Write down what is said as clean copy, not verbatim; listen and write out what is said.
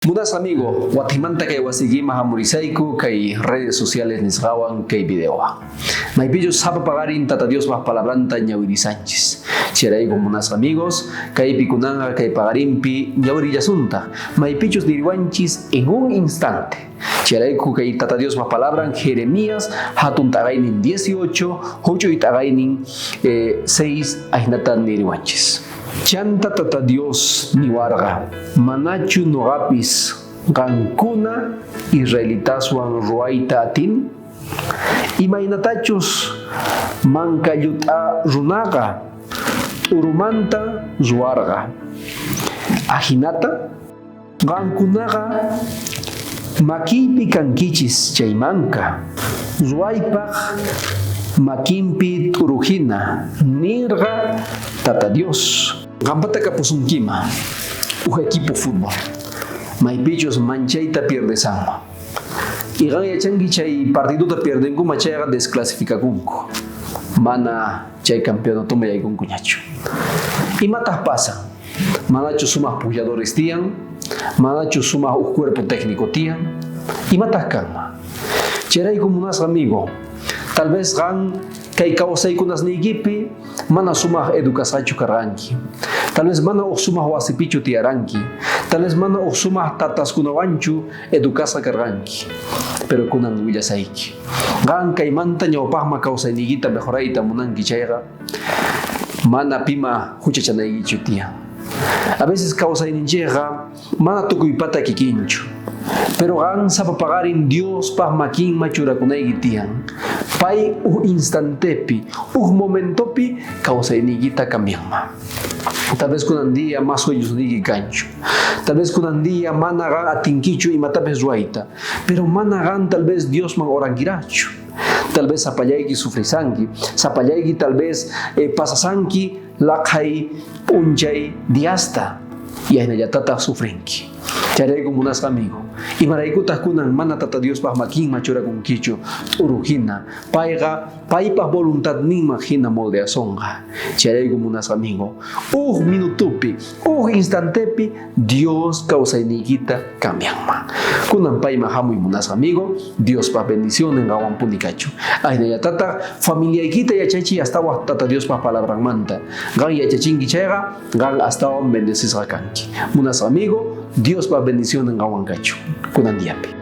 Mudas amigo, Guatimanta kay wasigima hamurisaiku kay redes sociales nisgawan kay videoa. Maipillos sapa pagarin tata Dios más palabranta ñawiri Sánchez. Chiray con munas amigos, kay pikunanga kay pagarimpi ñawiri yasunta. Maipillos niriwanchis en un instante. Chiray kay tata Dios más palabran Jeremías hatun tagainin 18, hucho y tagainin 6 ahinatan niriwanchis. Chanta tata Dios ni warga, manachu nogapis, gankuna israelitaswan ruaita atin, imainatachus mankayuta runaga, urumanta zuarga, ajinata, gankunaga, makipi kankichis chaymanka, zuaypaj, makimpi turujina, nirga tata Dios. Gambata kapusunkima, un equipo fútbol. Maipillos manchaita pierde sama. Y gaya changi chay partido te pierden como chaya desclasifica kunko. Mana chay campeonato me hay con cuñacho. Y matas pasan. Manacho sumas puyadores tian, manacho sumas un cuerpo técnico tian. Y matas calma. Cheray como unas amigo. Tal vez gan kay kawasay kunas ni gipi, mana sumah edukasachu karanki. Tal vez mana sumah wasipichu tiaranki. Tal vez mana sumah tatas kunawanchu edukasa karanki. Pero kunan willasaiki. Gan kay manta ñawpajma kawsay nigita mejorayta munanki chayga. Mana pima huchachanaygichu tiyan. A veces kawsay ninchayga mana tukuypata kikinchu. Pero gan sapapagarin Dios pajmakin machurakunaygi tiyan. Pai instantepi, momentopi, causa iniguita cambiama. Tal vez con un día más sueños nigi gancho. Tal vez con un día managan atinquicho y matapes ruaita. Pero managan tal vez Dios man orangiracho. Tal vez sapayagi sufrisangi. Sapayagi tal vez pasasanki lakai unchay diasta. Y ahí ya tata sufrenki. Charay como unas amigo. Y maraikutas kunan mana tata Dios pah makin machura con kicho urujina. Paipas voluntad ni imagina molde asonga. Charay como unas amigo. Minutupi, instantepi, Dios causa iniguita cambiama. Kunan pai mahamu y unas amigo. Dios pah bendición en awan punikacho. Ahí ya tata familia ikita ya chachi hasta tata Dios pah palabra manta. Gan ya chachingi chega, gan hasta bendecidos rakanki. Unas amigo. Dios va bendición en Ahuancacho, con Andiapi.